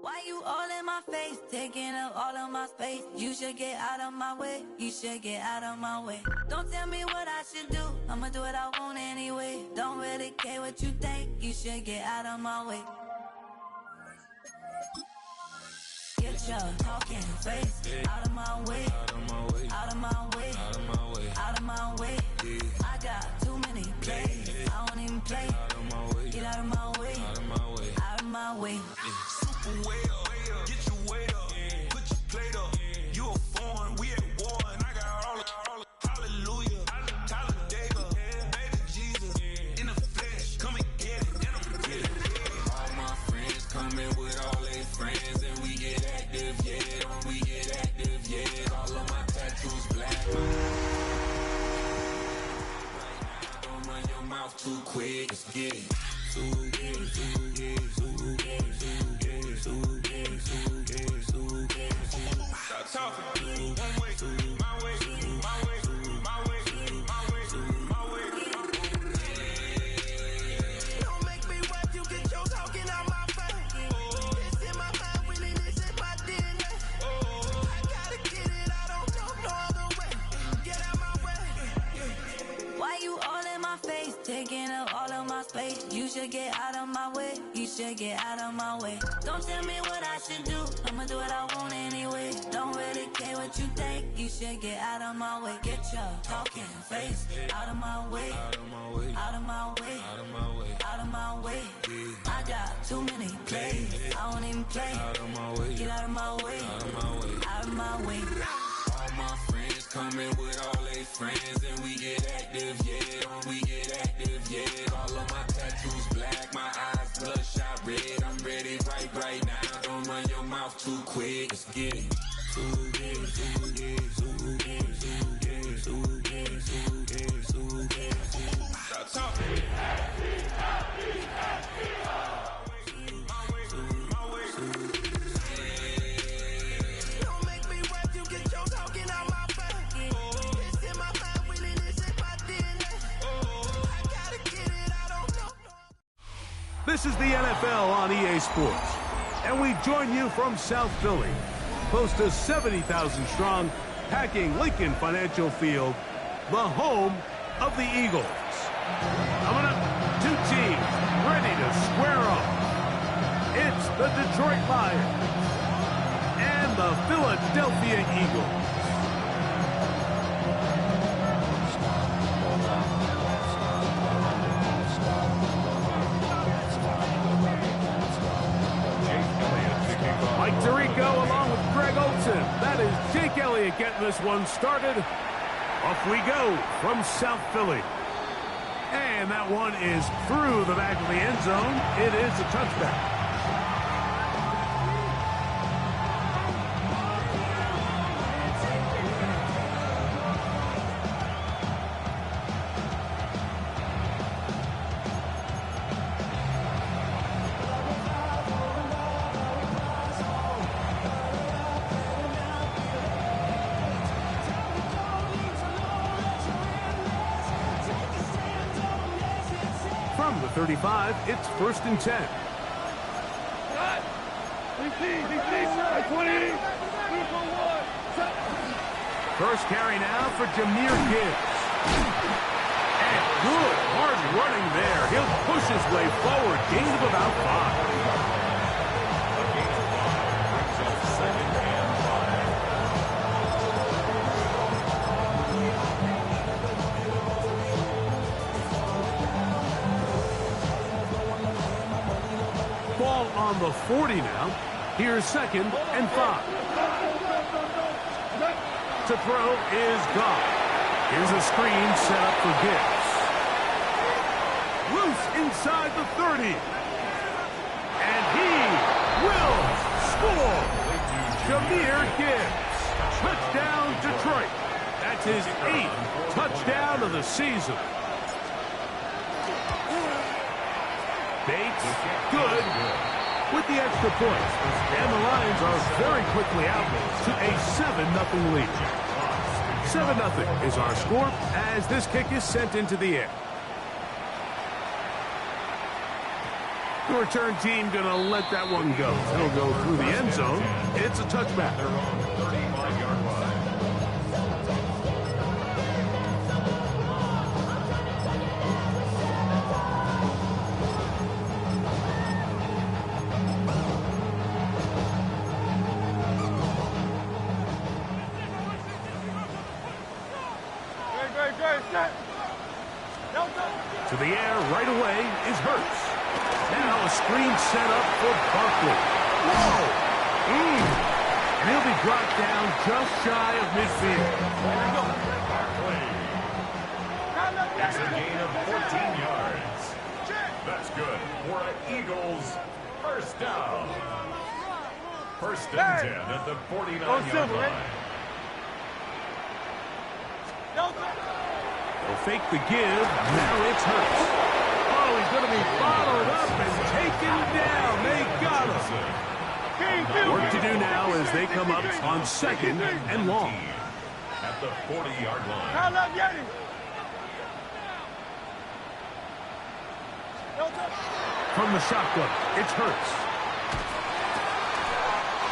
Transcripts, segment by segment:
Why you all in my face, taking up all of my space? You should get out of my way, you should get out of my way. Don't tell me what I should do, I'ma do what I want anyway. Don't really care what you think, you should get out of my way. Get your talking face out of my way, out of my way, out of my way, out of my way, out of my way. I got too many plays, I don't even play. Out of my way, get out of my way, out of my way, out of my way. Way up, get your weight up, put your plate up. You a foreign, we at war, and I got all hallelujah, Talladega, baby Jesus, in the flesh, come and get it, and I'm get it. All my friends coming with all their friends, and we get active, yeah, we get active, yeah. All of my tattoos black. Right now, don't run your mouth too quick, let's get it. Stop talking. One way, my way, my way, my way, my way, my way. Don't make me watch you get your talking out my face. It's in my mind, really, this is my DNA. I gotta get it, I don't know no other way. Get out my way. Why you all in my face, taking up all of my space? You should get out of my way, you should get out of my way. Don't tell me what I should do, I'ma do what I want anyway. Don't really care what you think, you should get out of my way. Get your talking face out of my way, out of my way, out of my way, out of my way, out of my way. I got too many plays, I don't even play. Out of my way, get out of my way, out of my way, out of my way. All my friends coming with all their friends, and we get active, yeah, we get active, yeah. All of my tattoos black, my eyes bloodshot red. I'm ready right now. Don't run your mouth too quick, let's get it. Stop talking. Don't make me watch you get your talking out my face. It's in my mind, really, this is my DNA. I gotta get it, I don't know. This is the NFL on EA Sports, and we join you from South Philly, close to 70,000 strong, packing Lincoln Financial Field, the home of the Eagles. Coming up, two teams ready to square off. It's the Detroit Lions and the Philadelphia Eagles. Mike Tirico along with Greg Olsen. That is Jake Elliott getting this one started. Off we go from South Philly. And that one is through the back of the end zone. It is a touchback. From the 35, it's 1st and 10. First carry now for Jahmyr Gibbs. And good, hard running there. He'll push his way forward. Gain of about 5. Ball on the 40 now. Here's 2nd and 5. To throw is Goff. Here's a screen set up for Gibbs. Loose inside the 30. And he will score. Jahmyr Gibbs. Touchdown, Detroit. That's his 8th touchdown of the season. Bates, good, with the extra point. And the Lions are very quickly out to a 7-0 lead. 7-0 is our score as this kick is sent into the air. The return team going to let that one go. It'll go through the end zone. It's a touchback. To the air right away is Hurts. Now a screen set up for Barkley. Whoa! And he'll be brought down just shy of midfield. It's a gain of 14 yards. That's good for an Eagles first down. First and 10 at the 49-yard line. They'll fake the give. Now it's Hurts. Oh, he's going to be followed up and taken down. They got him. Work to do now as they come up on 2nd and long. At the 40-yard line. From the shotgun, it's Hurts.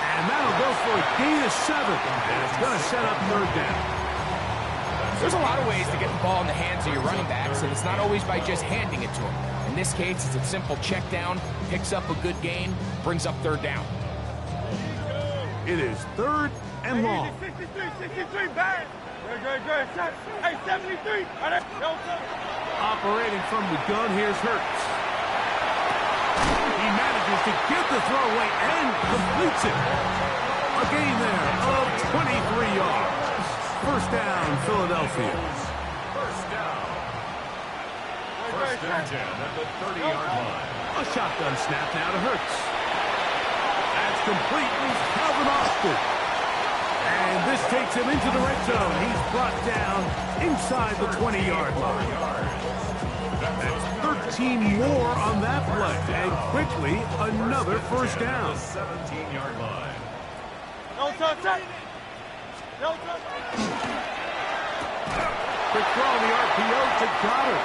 And that'll go for a gain of 7. And it's going to set up 3rd down. There's a lot of ways to get the ball in the hands of your running backs, and it's not always by just handing it to them. In this case, it's a simple check down, picks up a good gain, brings up 3rd down. It is 3rd and long. 63, bang! Good. Hey, 73! Operating from the gun, here's Hurts. He manages to get the throw away and completes it. A gain there of 23 yards. First down, Philadelphia. First down. First and 10 at the 30-yard line. A shotgun snap now to Hurts. That's complete with Calvin Austin. And this takes him into the red zone. He's brought down inside the 20-yard line. That's 13 more on that play. And quickly, another first down. 17-yard line. No touch. Quick throw on the RPO to Goddard.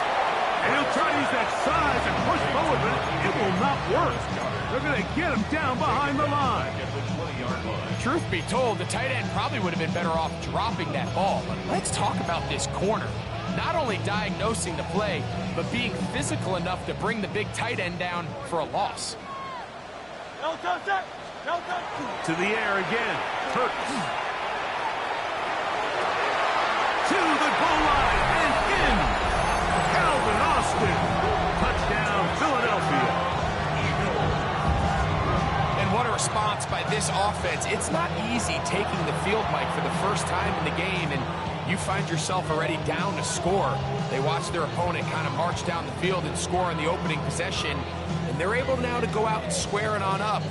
And he'll try to use that size and push forward, but it will not work. They're going to get him down behind the line. Truth be told, the tight end probably would have been better off dropping that ball. But let's talk about this corner. Not only diagnosing the play, but being physical enough to bring the big tight end down for a loss. No touch. To the air again. Hurts. To the goal line and in. Calvin Austin. Touchdown, Philadelphia. And what a response by this offense. It's not easy taking the field, Mike, for the first time in the game, and you find yourself already down to score. They watch their opponent kind of march down the field and score on the opening possession, and they're able now to go out and square it on up.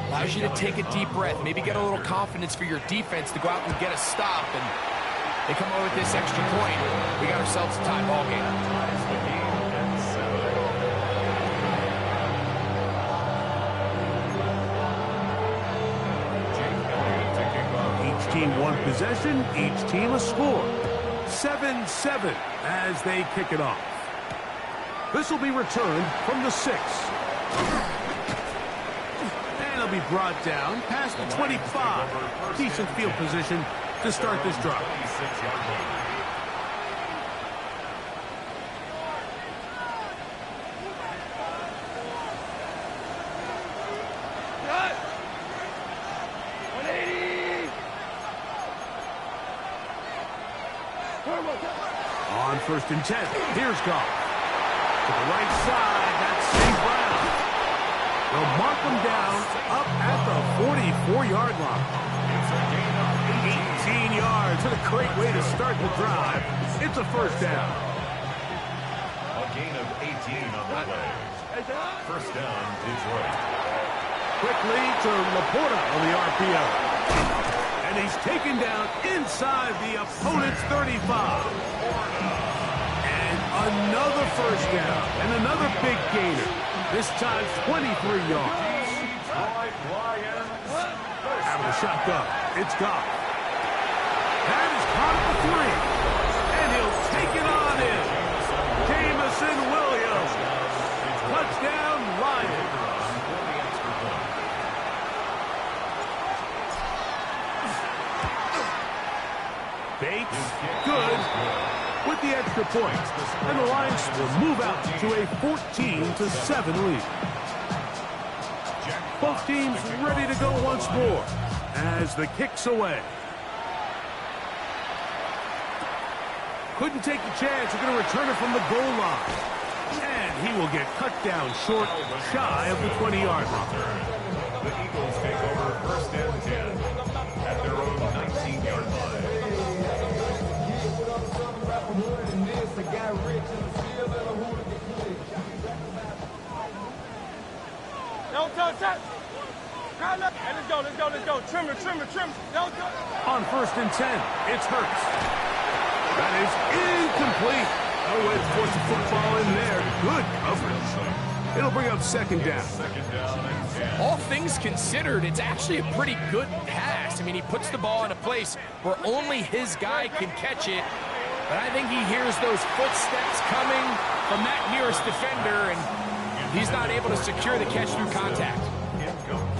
Allows you to take a deep breath, maybe get a little confidence for your defense to go out and get a stop, and they come over with this extra point. We got ourselves a tie ball game. Each team one possession, each team a score. 7-7 as they kick it off. This will be returned from the 6. And it'll be brought down past the 25. Decent field position to start this drive. On 1st and 10, here's Goff. To the right side, that's St. Brown. They'll mark them down up at the 44-yard line. It's a gain of 18 yards. What a great way to start the drive. It's a first down. A gain of 18 on the play. First down, Detroit. Quickly to Laporta on the RPO. And he's taken down inside the opponent's 35. And another first down. And another big gainer. This time 23 yards. Detroit Lions. Out of the shotgun. It's Goff. That is caught at the 3. And he'll take it on in. Jameson Williams. Touchdown, Lions. Bates, good, with the extra point. And the Lions will move out to a 14-7 lead. Both teams ready to go once more as the kick's away. Couldn't take the chance. They're going to return it from the goal line. And he will get cut down short, shy of the 20-yard line. The Eagles take over first and 10 at their own 19-yard line. No touch. Hey, let's go. Trim it. No touch. On first and 10, it's Hurts. That is incomplete. No way to force the football in there. Good coverage. It'll bring up second down. All things considered, it's actually a pretty good pass. I mean, he puts the ball in a place where only his guy can catch it. But I think he hears those footsteps coming from that nearest defender, and he's not able to secure the catch through contact.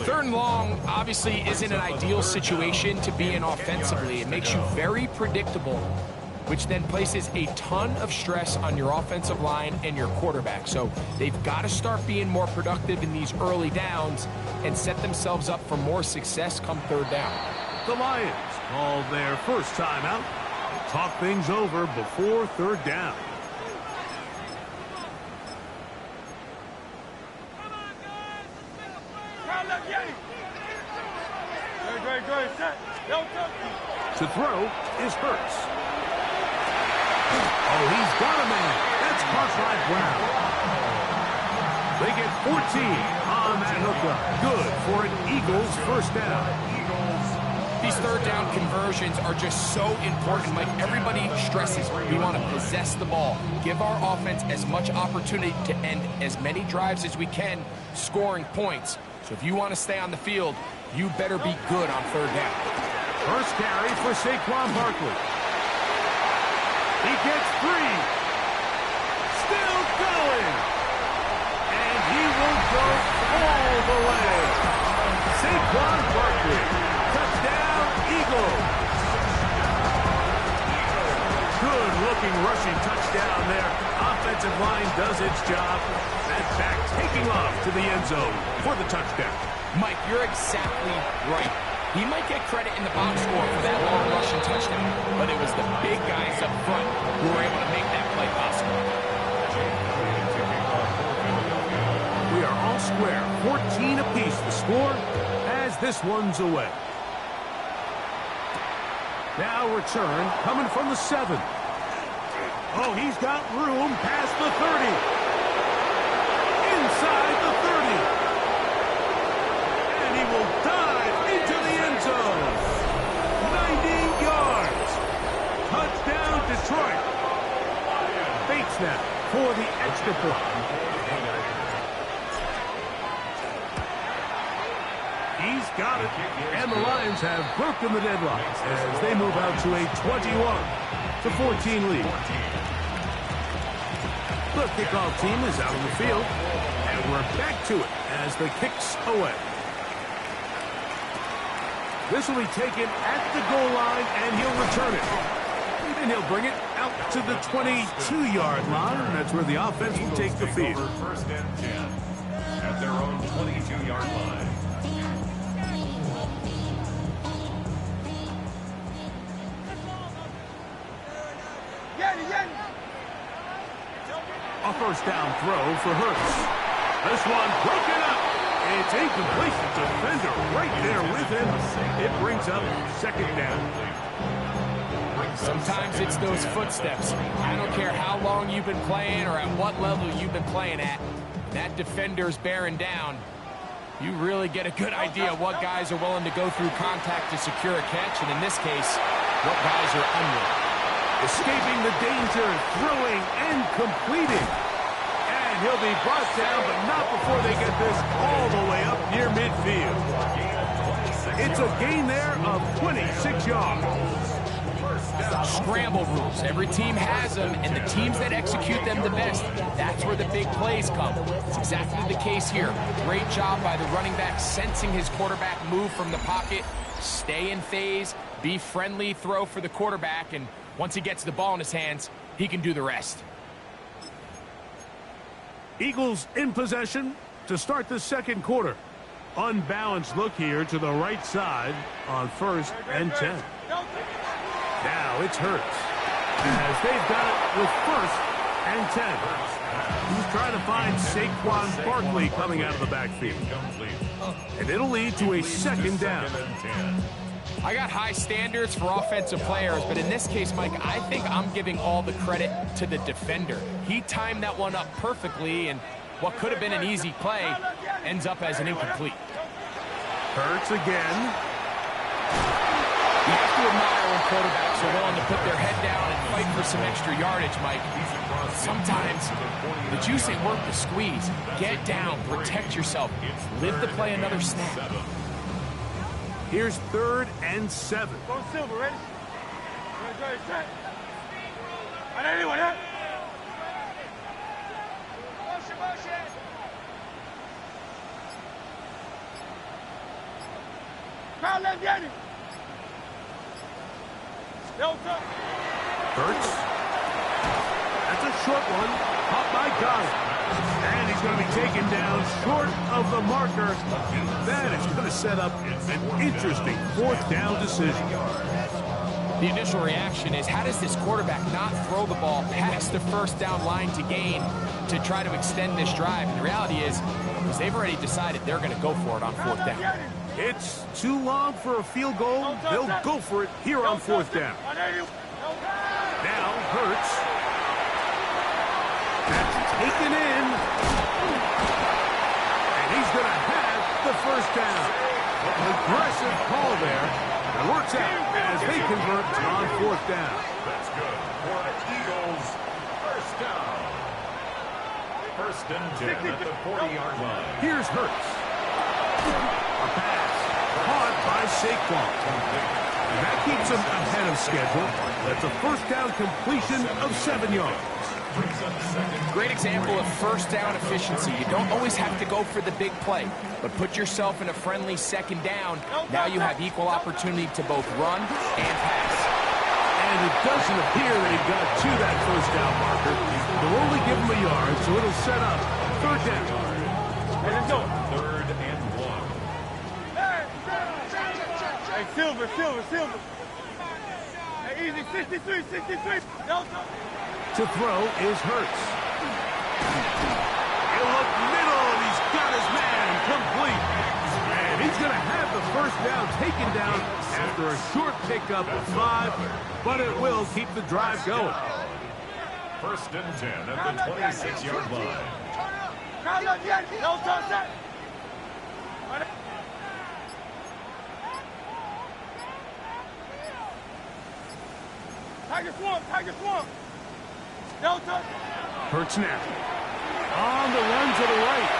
Third and long obviously isn't an ideal situation to be in offensively. It makes you very predictable, which then places a ton of stress on your offensive line and your quarterback. So they've got to start being more productive in these early downs and set themselves up for more success come third down. The Lions call their first timeout. Talk things over before third down. Great. Set. No touch. To throw is Hurts. Oh, he's got a man. That's Parkwright Brown. They get 14 on that hookup. Good for an Eagles first down. These third down conversions are just so important. Like everybody stresses, we want to possess the ball, give our offense as much opportunity to end as many drives as we can, scoring points. So if you want to stay on the field, you better be good on third down. First carry for Saquon Barkley. He gets 3. Still going. And he will go all the way. Saquon Barkley. Touchdown, Eagles. Good-looking rushing touchdown there. Offensive line does its job. And back taking off to the end zone for the touchdown. Mike, you're exactly right. He might get credit in the box score for that long rushing touchdown, but it was the big guys up front who were able to make that play possible. We are all square, 14 apiece the score as this one's away. Now return coming from the 7. Oh, he's got room past the 30. Inside the 30. And he will dive into the end zone. 90 yards. Touchdown, Detroit. Bates now for the extra point. He's got it. And the Lions have broken the deadlock as they move out to a 21-14 lead. The kickoff team is out on the field. And we're back to it as the kick's away. This will be taken at the goal line, and he'll return it. And he'll bring it out to the 22-yard line. And that's where the offense will take the field. First and 10 at their own 22-yard line. A first down throw for Hurts. This one broken up. It's incomplete. Defender right there with him. It brings up second down. Sometimes it's those footsteps. I don't care how long you've been playing or at what level you've been playing at. That defender's bearing down. You really get a good idea what guys are willing to go through contact to secure a catch, and in this case, what guys are unwilling. Escaping the danger, throwing and completing. And he'll be brought down, but not before they get this all the way up near midfield. It's a gain there of 26 yards. Scramble rules. Every team has them, and the teams that execute them the best, that's where the big plays come. It's exactly the case here. Great job by the running back sensing his quarterback move from the pocket, stay in phase, be friendly, throw for the quarterback, and once he gets the ball in his hands, he can do the rest. Eagles in possession to start the second quarter. Unbalanced look here to the right side on 1st and 10. Now it's Hurts, as they've got it with 1st and 10. He's trying to find Saquon Barkley coming out of the backfield. And it'll lead to a second down. I got high standards for offensive players, but in this case, Mike, I think I'm giving all the credit to the defender. He timed that one up perfectly, and what could have been an easy play ends up as an incomplete. Hurts again. You have to admire when quarterbacks are willing to put their head down and fight for some extra yardage, Mike. Sometimes the juice ain't worth the squeeze. Get down, protect yourself, live to play another snap. Here's 3rd and 7. Go Silver, ready? Ready, set. On anyone, huh? Motion. Crowd left, Yanni. Hurts. That's a short one. Caught by Goddard. And he's going to be taken down short of the marker. That is going to set up an interesting 4th down decision. The initial reaction is, how does this quarterback not throw the ball past the 1st down line to gain to try to extend this drive? And the reality is they've already decided they're going to go for it on 4th down. It's too long for a field goal. They'll go for it here on 4th down. Now Hurts. That's taken in. And he's going to have the 1st down. An aggressive call there. It works out as they convert on 4th down. That's good for the Eagles. 1st down. 1st and 10 at the 40-yard line. Here's Hurts. A pass caught by Saquon. And that keeps him ahead of schedule. That's a 1st down completion of 7 yards. Great example of 1st down efficiency. You don't always have to go for the big play, but put yourself in a friendly 2nd down. Now you have equal opportunity to both run and pass. And it doesn't appear they've got to that 1st down marker. They'll only give him a yard, so it'll set up 3rd down. Hey, let's go. 3rd and 1. Hey, Silver. Hey, easy, 63. To throw is Hurts. He'll look middle, and he's got his man complete. And he's going to have the 1st down taken down after a short pickup of 5, but it will keep the drive going. 1st and 10 at the 26-yard line. Tiger Swamp. Delta. Hurts now. On the run to the right.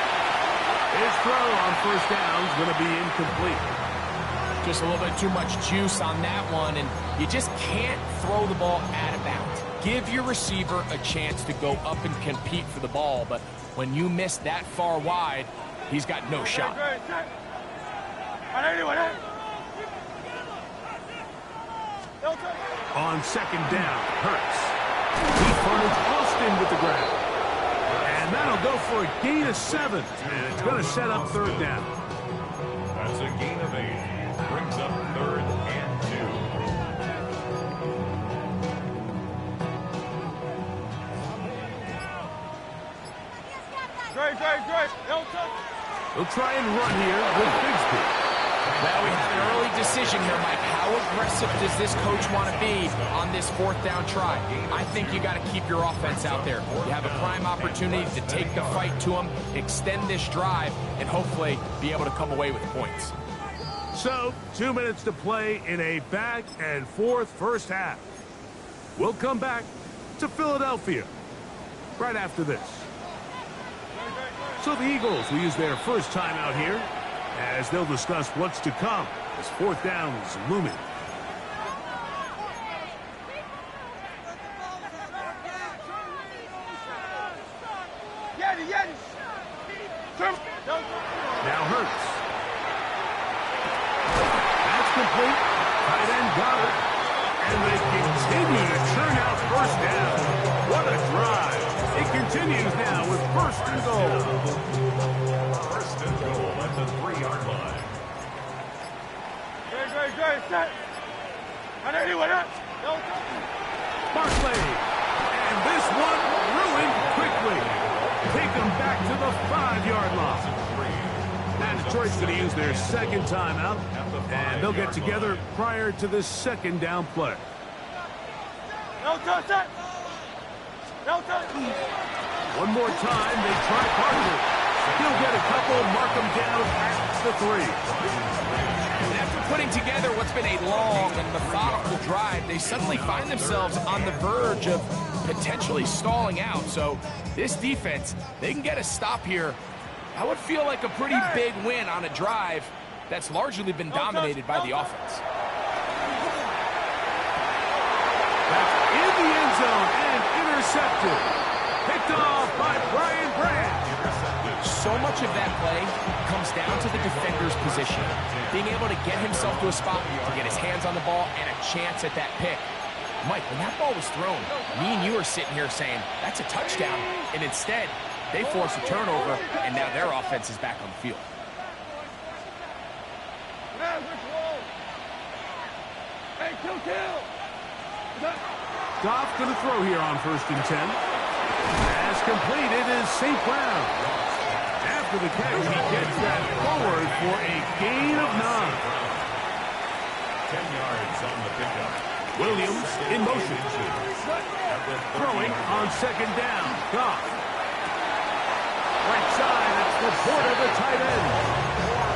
His throw on 1st down is going to be incomplete. Just a little bit too much juice on that one, and you just can't throw the ball out of bounds. Give your receiver a chance to go up and compete for the ball, but when you miss that far wide, he's got no shot. On 2nd down, Hurts. He funnels Austin with the grab. And that'll go for a gain of 7. And it's going to set up 3rd down. That's a gain of 8. Brings up 3rd and 2. Great. Delta. He'll try and run here with Bigsby. Well, we have an early decision here, Mike. How aggressive does this coach want to be on this fourth down try? I think you got to keep your offense out there. You have a prime opportunity to take the fight to them, extend this drive, and hopefully be able to come away with points. So, 2 minutes to play in a back-and-forth first half. We'll come back to Philadelphia right after this. So the Eagles will use their first timeout here as they'll discuss what's to come as fourth down is looming. Now Hurts. That's complete. Tight end got it. And they continue to churn out first down. What a drive. It continues now with first and goal. First and goal at the 3-yard line. Great, set. Barkley. And this one ruined quickly. Take them back to the 5-yard line. And Detroit's going to use their second timeout. And they'll get together prior to this second down play. One more time, they try Barkley. He'll get a couple, mark them down at the 3. And after putting together what's been a long and methodical drive, they suddenly find themselves on the verge of potentially stalling out. So this defense, they can get a stop here. That would feel like a pretty big win on a drive that's largely been dominated by the offense. That's in the end zone and intercepted. Picked off by Brian Branch. So much of that play comes down to the defender's position. Being able to get himself to a spot to get his hands on the ball and a chance at that pick. Mike, when that ball was thrown, me and you are sitting here saying, that's a touchdown. And instead, they force a turnover, and now their offense is back on the field. Goff going to throw here on 1st and 10. Pass completed is St. Brown. After the catch, he gets that forward for a gain of 9. 10 yards on the pickup. Williams in motion. Throwing on 2nd down. Goff. Right side, it's Laporta, the tight end.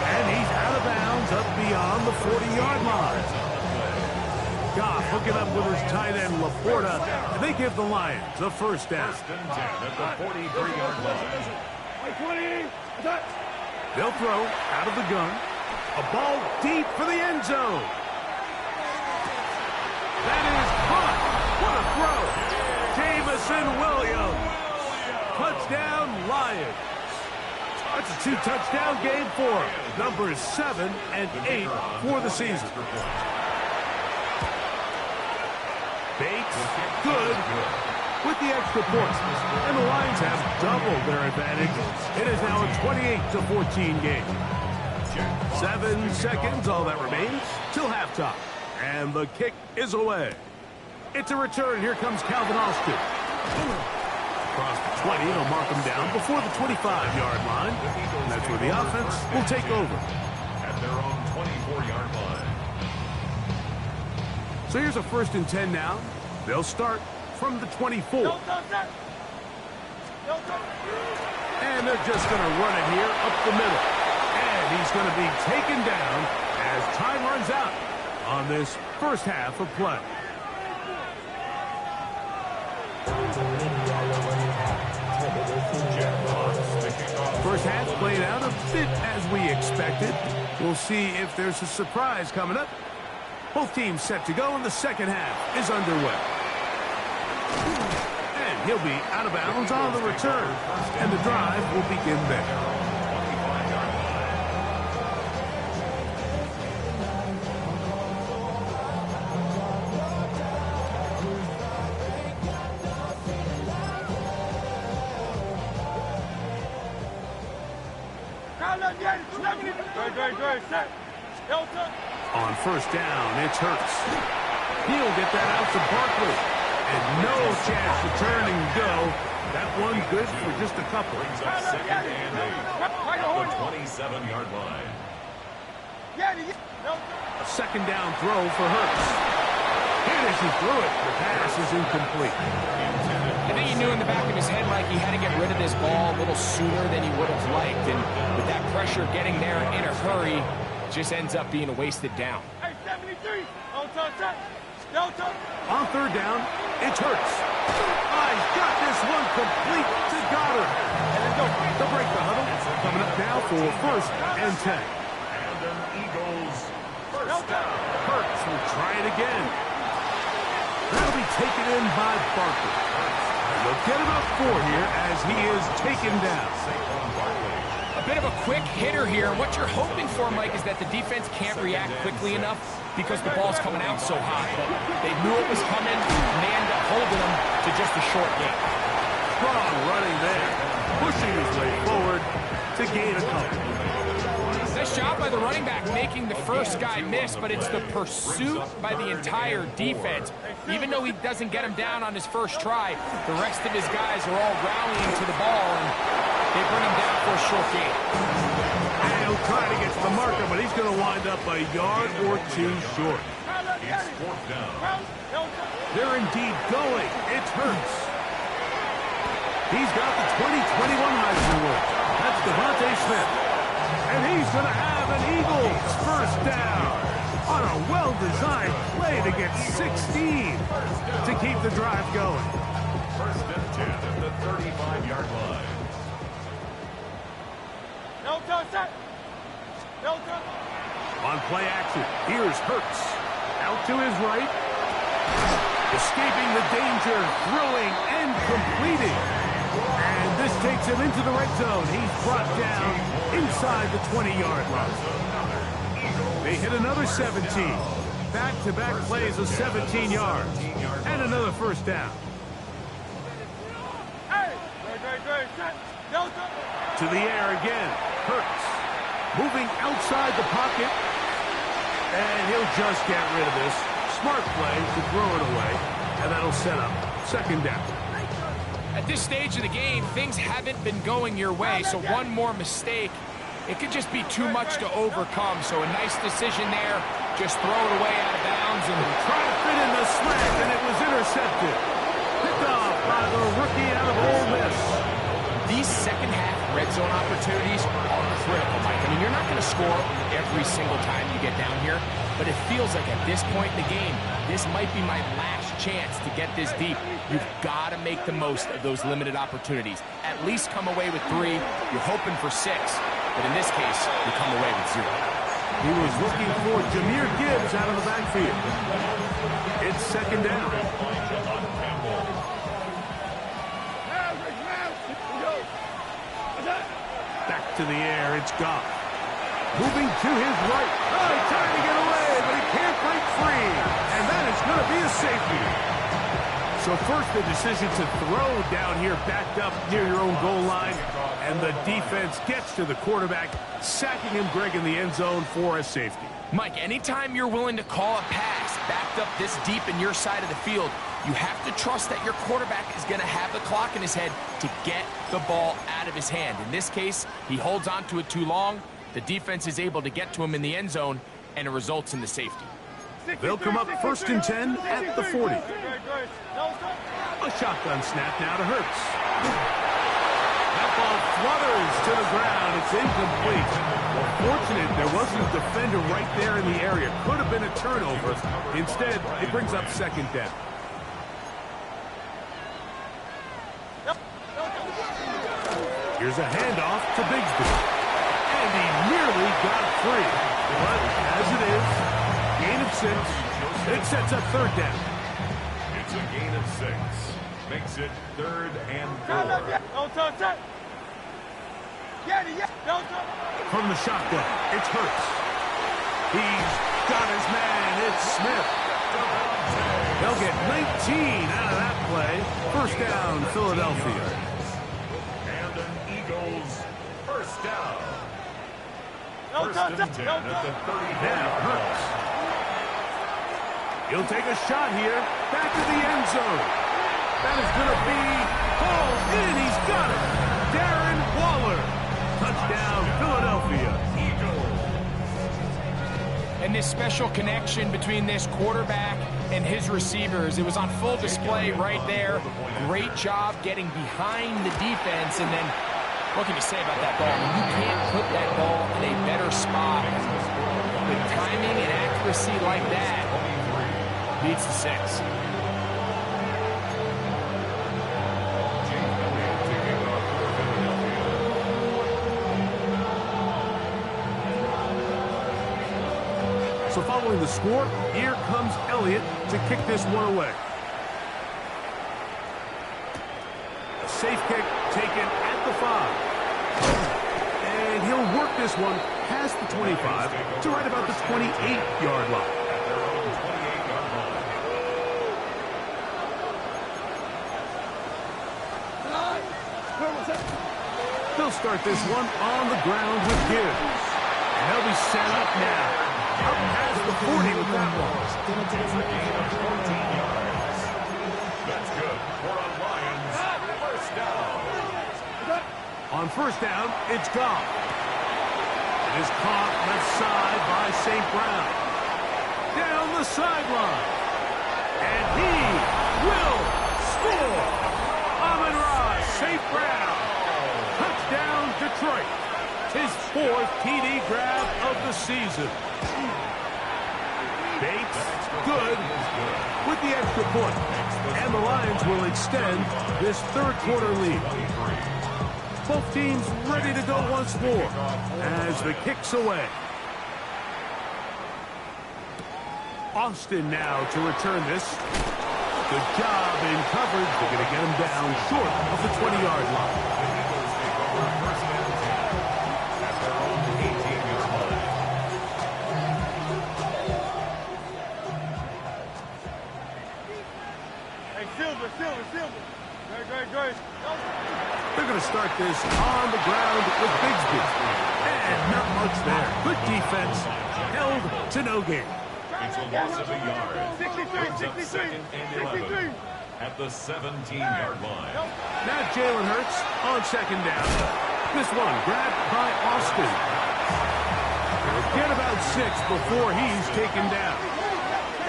And he's out of bounds up beyond the 40-yard line. Goff hooking up with his tight end, Laporta, and they give the Lions a first down. 1st and 10 at the 43-yard line. They'll throw out of the gun. A ball deep for the end zone. That is caught. What a throw. Jameson Williams. Touchdown, Lions. That's a 2-touchdown game for him. Numbers 7 and 8 for the season. Bates, good, with the extra point. And the Lions have doubled their advantage. It is now a 28-14 game. 7 seconds, all that remains, till halftime. And the kick is away. It's a return. Here comes Calvin Austin. Across the 20, they'll mark him down before the 25-yard line. And that's where the offense will take over. At their own 24-yard line. So here's a 1st and 10 now. They'll start from the 24. And they're just going to run it here up the middle. And he's going to be taken down as time runs out on this first half of play. First half played out a bit as we expected. We'll see if there's a surprise coming up. Both teams set to go, and the second half is underway. And he'll be out of bounds on the return. And the drive will begin there. On first down, it's Hurts. He'll get that out to Barkley. And no chance to turn and go That one good for just a couple. Brings up second and 8 at the 27-yard line. A second down throw for Hurts. Here as he threw it, the pass is incomplete. I think he knew in the back of his head, Mike, he had to get rid of this ball a little sooner than he would have liked. And with that pressure getting there in a hurry, just ends up being a wasted down. Hey, 73. Don't touch. On third down, it's Hurts. He's got this one complete to Goddard. Hey, let's go. They'll break the huddle. Coming up now for first and 10. And an Eagles first down. Hurts will try it again. That'll be taken in by Barkley. They'll get him up 4 here as he is taken down. A bit of a quick hitter here. What you're hoping for, Mike, is that the defense can't react quickly enough because the ball's coming out so hot. But they knew it was coming, and they ended up holding them to just a short gain. Strong running there, pushing his way forward to gain a couple. Nice job by the running back making the first guy miss, but it's the pursuit by the entire defense. Even though he doesn't get him down on his first try, the rest of his guys are all rallying to the ball, and they bring him down for a short gain. And he'll try to get to the marker, but he's going to wind up a yard or 2 short. It's fourth down. They're indeed going. It's Hurts. He's got the 2021 Heisman Award. That's Devontae Smith. And he's going to have an Eagles first down on a well-designed play to get 16 to keep the drive going. First and 10 at the 35-yard line. Don't touch that. Don't touch. On play action, here's Hurts. Out to his right. Escaping the danger, throwing and completing. And this takes him into the red zone. He's brought down inside the 20-yard line. They hit another 17. Back-to-back plays of 17 yards. And another first down. Hey, great. Don't touch. To the air again. Hurts. Moving outside the pocket. And he'll just get rid of this. Smart play to throw it away. And that'll set up second down. At this stage of the game, things haven't been going your way, so one more mistake, it could just be too much to overcome. So a nice decision there. Just throw it away out of bounds and try to fit in the slant, and it was intercepted. Picked off by the rookie out of Ole Miss. These second-half red zone opportunities are critical, Mike. I mean, you're not going to score every single time you get down here, but it feels like at this point in the game, this might be my last chance to get this deep. You've got to make the most of those limited opportunities. At least come away with 3. You're hoping for 6, but in this case, you come away with 0. He was looking for Jahmyr Gibbs out of the backfield. It's second down. Back to the air, it's Goff. Moving to his right. Oh, he's trying to get away, but he can't break free. And that is going to be a safety. So first the decision to throw down here, backed up near your own goal line. And the defense gets to the quarterback, sacking him, Greg, in the end zone for a safety. Mike, anytime you're willing to call a pass backed up this deep in your side of the field, you have to trust that your quarterback is going to have the clock in his head to get the ball out of his hand. In this case, he holds on to it too long. The defense is able to get to him in the end zone, and it results in the safety. They'll come up first and 10 at the 40. A shotgun snap now to Hurts. That ball flutters to the ground. It's incomplete. Well, fortunate there wasn't a defender right there in the area. Could have been a turnover. Instead, it brings up second down. Here's a handoff to Bigsby. And he nearly got free. But as it is, gain of 6. It sets up third down. It's a gain of 6. Makes it 3rd and 4. Don't touch that. Don't touch. From the shotgun, it's Hurts. He's got his man. It's Smith. They'll get 19 out of that play. First down, Philadelphia. And an Eagles first down. Don't First touch and that. 10 Don't at touch. the 30. Now Hurts. He'll take a shot here. Back to the end zone. That is going to be called in. He's got it. Darren Waller. Touchdown, Philadelphia. And this special connection between this quarterback and his receivers, it was on full display right there. Great job getting behind the defense, and then what can you say about that ball? I mean, you can't put that ball in a better spot. With timing and accuracy like that, beats the 6. So following the score, here comes Elliott to kick this one away. A safe kick taken at the 5. And he'll work this one past the 25 to right about the 28-yard line. They'll start this one on the ground with Gibbs. And they'll be set up now. Up past the 40 with that one. It's a gain of 14 yards. That's good for a Lions first down. On first down, it's Goff. It is caught left side by St. Brown. Down the sideline. And he will score. Amon-Ra St. Brown. Touchdown, Detroit. His 4th TD grab of the season. Bates, good, with the extra point. And the Lions will extend this third quarter lead. Both teams ready to go once more as the kick's away. Austin now to return this. Good job in coverage. They're going to get him down short of the 20-yard line. Great. They're going to start this on the ground with Bigsby. And not much there. Good defense. Held to no gain. It's a loss of a yard. 63. Second and 11 at the 17-yard line. Now Jalen Hurts on second down. This one grabbed by Austin. He'll get about 6 before he's taken down.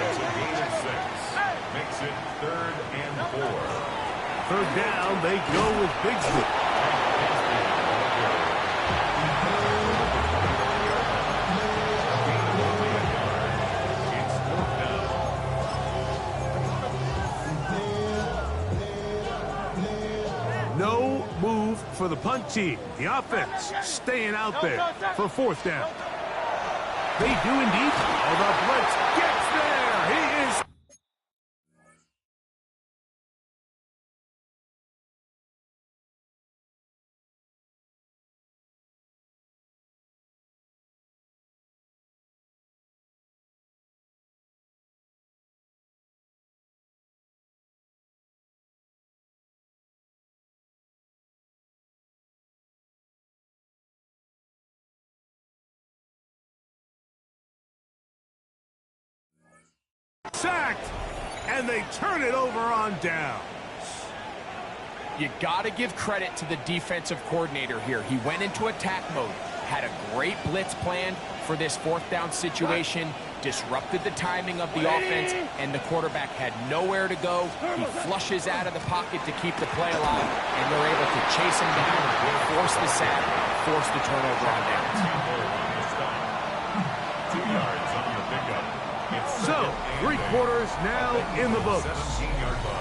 It's a gain of 6. Makes it 3rd and 4. Third down, they go with Bigsby. No move for the punt team. The offense staying out there for 4th down. They do indeed. Oh, the blitz gets there. He is... sacked, and they turn it over on down. You got to give credit to the defensive coordinator here. He went into attack mode, had a great blitz plan for this 4th down situation, disrupted the timing of the offense, and the quarterback had nowhere to go. He flushes out of the pocket to keep the play alive, and they're able to chase him down, force the sack, force the turnover on downs. 2 yards on the pickup. So, 3 quarters now in the books.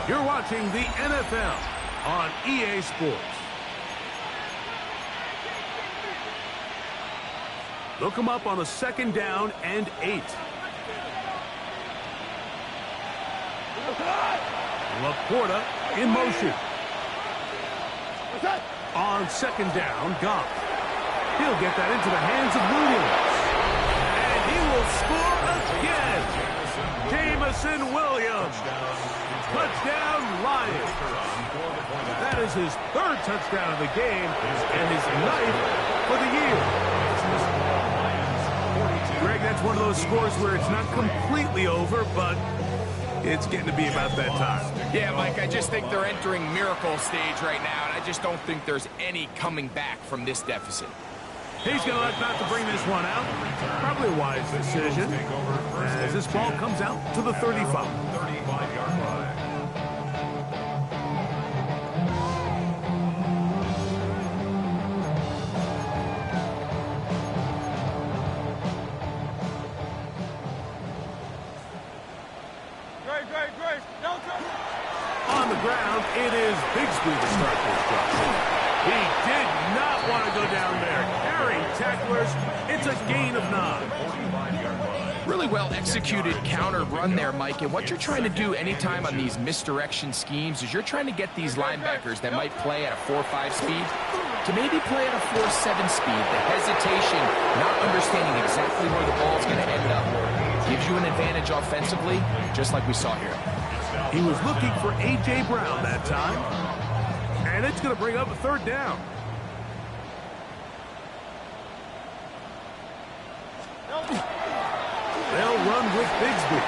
You're watching the NFL on EA Sports. Look them up on a 2nd down and 8. Laporta in motion. On 2nd down, Goff. He'll get that into the hands of Williams. And he will score again. Jameson Williams. Touchdown, Lions. That is his 3rd touchdown of the game and his 9th for the year. Greg, that's one of those scores where it's not completely over, but It's getting to be about that time. Yeah, Mike, I just think they're entering miracle stage right now, and I just don't think there's any coming back from this deficit. He's going to elect not to bring this one out. Probably a wise decision as this ball comes out to the 35. 35-yard line. On the ground, it is Bigsby to start this drive. He did not want to go down there. Carrying tacklers, it's a gain of 9. Really well executed counter run there, Mike. And what you're trying to do anytime on these misdirection schemes is you're trying to get these linebackers that might play at a 4.5 speed to maybe play at a 4.7 speed. The hesitation, not understanding exactly where the ball's going to end up, gives you an advantage offensively, just like we saw here. He was looking for A.J. Brown that time. And it's going to bring up a third down. They'll run with Bigsby.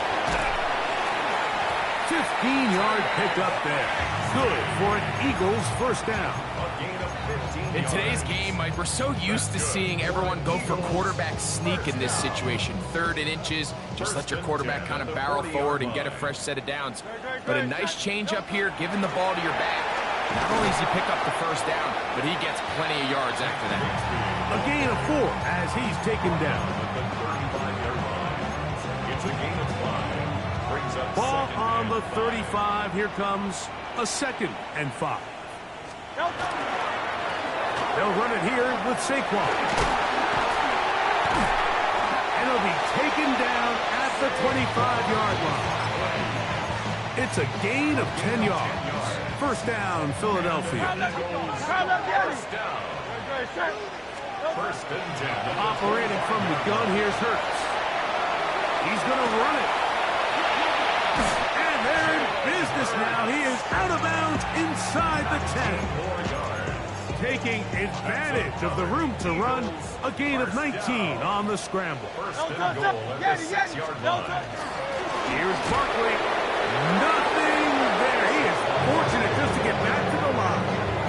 15-yard pickup there. Good for an Eagles first down. In today's game, Mike, we're so used to seeing everyone go for quarterback sneak in this situation. 3rd and inches, just let your quarterback kind of barrel forward and get a fresh set of downs. But a nice change up here, giving the ball to your back. Not only does he pick up the first down, but he gets plenty of yards after that. A gain of 4 as he's taken down. It's a gain of 5. Brings up Ball on the 35. Here comes a 2nd and 5. They'll run it here with Saquon. And he'll be taken down at the 25-yard line. It's a gain of 10 yards. First down, Philadelphia. First and 10. Operating from the gun, here's Hurts. He's going to run it. And they're in business now. He is out of bounds inside the 10. Taking advantage of the room to run. A gain of 19 on the scramble. First and goal at the 6-yard line. Here's Barkley. Nothing there. He is fortunate just to get back to the line.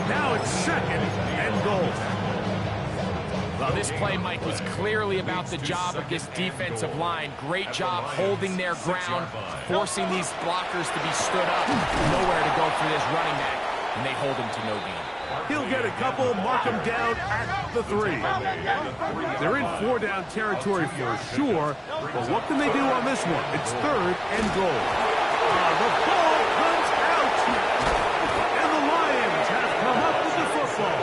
Now it's 2nd and goal. Well, this play, Mike, was clearly about the job of this defensive line. Great job holding their ground, forcing these blockers to be stood up. Nowhere to go for this running back, and they hold him to no gain. He'll get a couple, mark him down at the 3. They're in 4-down territory for sure, but what can they do on this one? It's 3rd and goal. The ball comes out, and the Lions have come up with the football.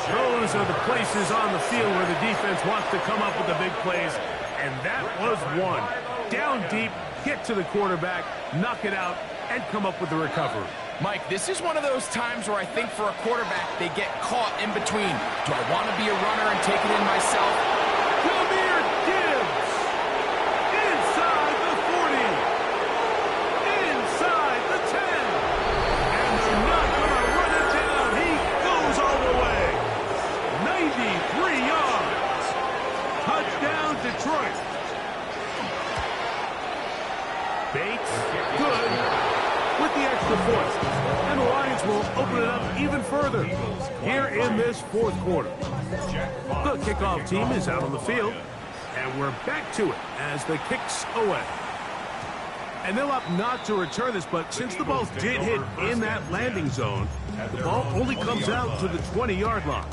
Those are the places on the field where the defense wants to come up with the big plays, and that was one. Down deep, get to the quarterback, knock it out, and come up with the recovery. Mike, this is one of those times where I think for a quarterback, they get caught in between. Do I want to be a runner and take it in myself? Jahmyr Gibbs! Inside the 40! Inside the 10! And they're not going to run it down. He goes all the way. 93 yards. Touchdown, Detroit. Bates, good. With the extra point. And the Lions will open it up even further here in this 4th quarter. The kickoff team is out on the field, and we're back to it as the kick's away. And they'll opt not to return this, but since the ball did hit in that landing zone, the ball only comes out to the 20-yard line.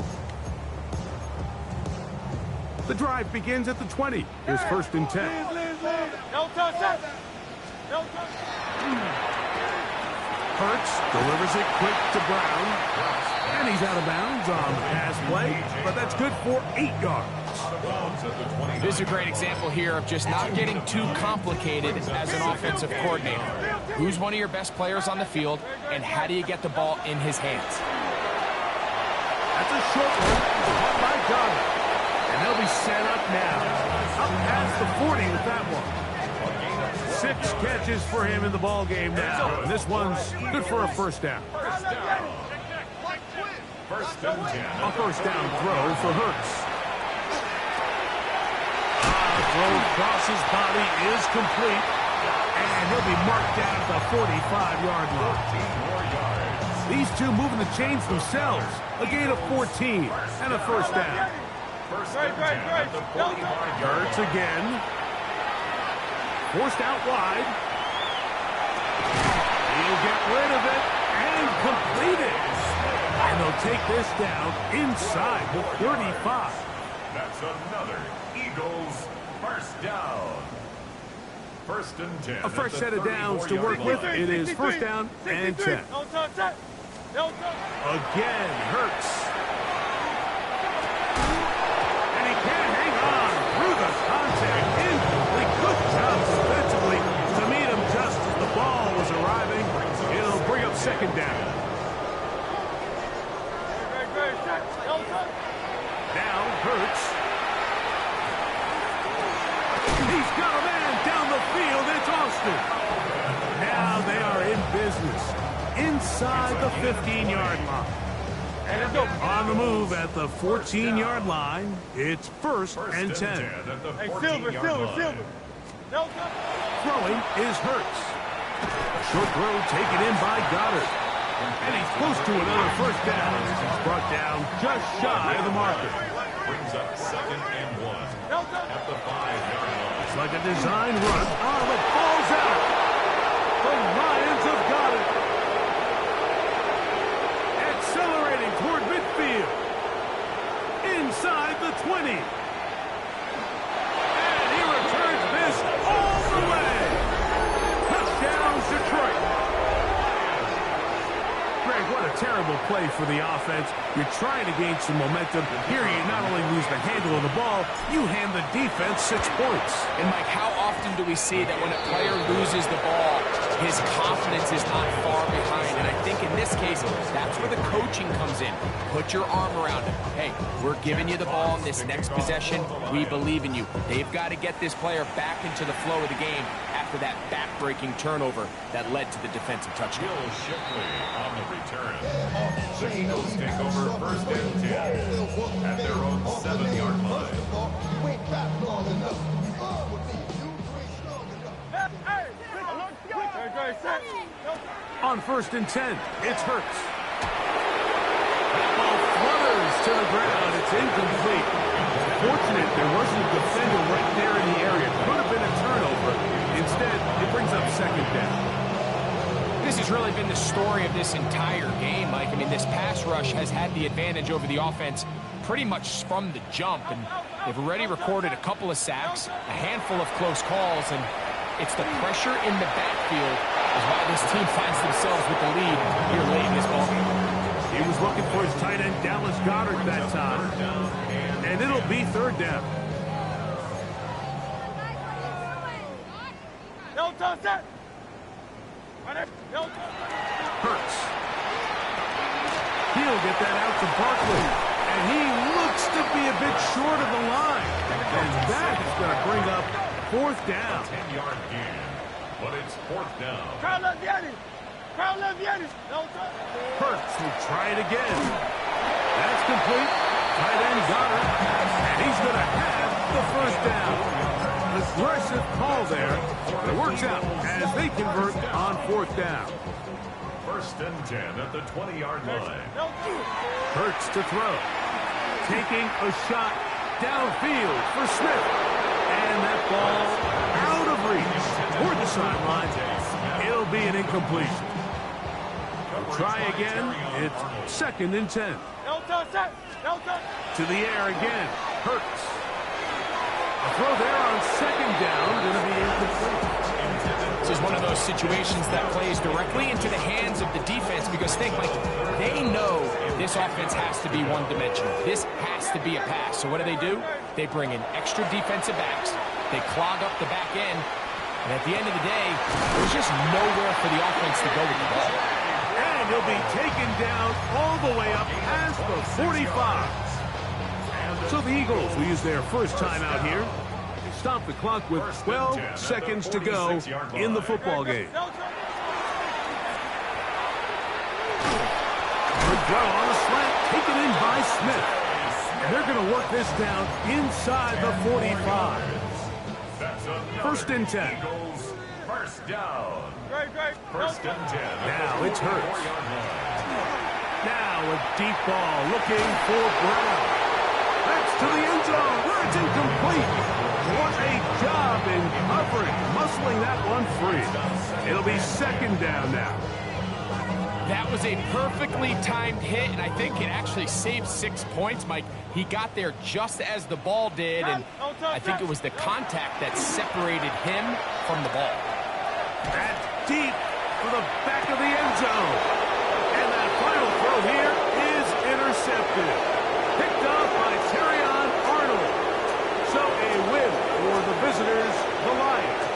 The drive begins at the 20. Here's 1st and 10. No touch. No touch. Hurts delivers it quick to Brown. And he's out of bounds on the pass play, but that's good for 8 yards. This is a great example here of just not getting too complicated as an offensive coordinator. Who's one of your best players on the field, and how do you get the ball in his hands? That's a short one. Caught by Donald. And they'll be set up now. Up past the 40 with that one. 6 catches for him in the ball game now. And this one's good for a first down. First and 10. A first down throw for Hurts. The throw across his body is complete. And he'll be marked down at the 45-yard line. 14 more yards. These two moving the chains themselves. A gain of 14 and a first down. First and 10 at the 45-yard Hurts line. again. Forced out wide. He'll get rid of it and complete it. And they'll take this down inside the 35. That's another Eagles first down. First and 10. A fresh at the set of downs to 34-yard work with. line. It is first down and 10. Again, Hurts. And he can't hang on through the contact. Incomplete. Good job defensively to meet him just as the ball was arriving. It'll bring up second down. Now Hurts. He's got a man down the field. It's Austin. Now they are in business inside the 15-yard line. On the move at the 14-yard line. It's first and 10. At the Hey, 14-yard line. Silver. Throwing is Hurts. A short throw taken in by Goddard. And he's close to another first down. He's brought down just shy of the marker. Brings up second and 1 at the 5-yard line. It's like a design run. Oh, the ball's out. The Lions have got it. Accelerating toward midfield. Inside the 20. And he returns this all the way. Touchdown, Detroit. Greg, what a terrible play for the offense. You're trying to gain some momentum. Here you not only lose the handle of the ball, you hand the defense 6 points. And, Mike, how often do we see that when a player loses the ball, his confidence is not far behind? And I think in this case, that's where the coaching comes in. Put your arm around him. Hey, we're giving you the ball in this next possession. We believe in you. They've got to get this player back into the flow of the game after that back-breaking turnover that led to the defensive touchdown. Will Shipley on the return. The Eagles take over first and 10 at their own 7-yard line. On first and 10, it's Hurts. That ball flutters to the ground. It's incomplete. Fortunate there wasn't a defender right there in the area. Could have been a turnover. Instead, it brings up second down. This has really been the story of this entire game, Mike. I mean, this pass rush has had the advantage over the offense pretty much from the jump, and they've already recorded a couple of sacks, a handful of close calls, and it's the pressure in the backfield is why this team finds themselves with the lead here late in this ball game. He was looking for his tight end, Dallas Goedert, that time. And it'll be third down. Hurts. He'll get that out to Barkley. And he looks to be a bit short of the line. And that is going to bring up fourth down. 10-yard gain, but it's fourth down. Hurts will try it again. That's complete. Tight end Goddard. And he's going to have the first down. Aggressive call there. But it works out as they convert on fourth down. First and 10 at the 20-yard line. Hurts to throw. Taking a shot downfield for Smith. And that ball out of reach toward the sideline. It'll be an incompletion. We'll try again. It's second and 10. To the air again. Hurts. A throw there on second down. Going to be incomplete. This is one of those situations that plays directly into the hands of the defense because think, Mike, they know this offense has to be one-dimensional. This has to be a pass. So what do? They bring in extra defensive backs. They clog up the back end. And at the end of the day, there's just nowhere for the offense to go with the ball. And he'll be taken down all the way up past the 45. So the Eagles will use their first timeout here. Stop the clock with 12 seconds to go in the football game. Good throw on a slant taken in by Smith. And they're going to work this down inside the 45. First and 10. Eagles first down. Great. First and 10. Now it's Hurts. 4-yard line. Now a deep ball looking for Brown. That's to the end zone where it's incomplete. What a job in covering, muscling that one free. It'll be second down now. That was a perfectly timed hit, and I think it actually saved 6 points, Mike. He got there just as the ball did, and I think it was the contact that separated him from the ball. That's deep for the back of the end zone. And that final throw here is intercepted. Picked up by Terrion Arnold. So a win for the visitors, the Lions.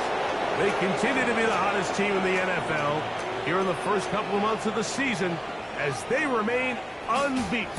They continue to be the hottest team in the NFL here in the first couple of months of the season as they remain unbeaten.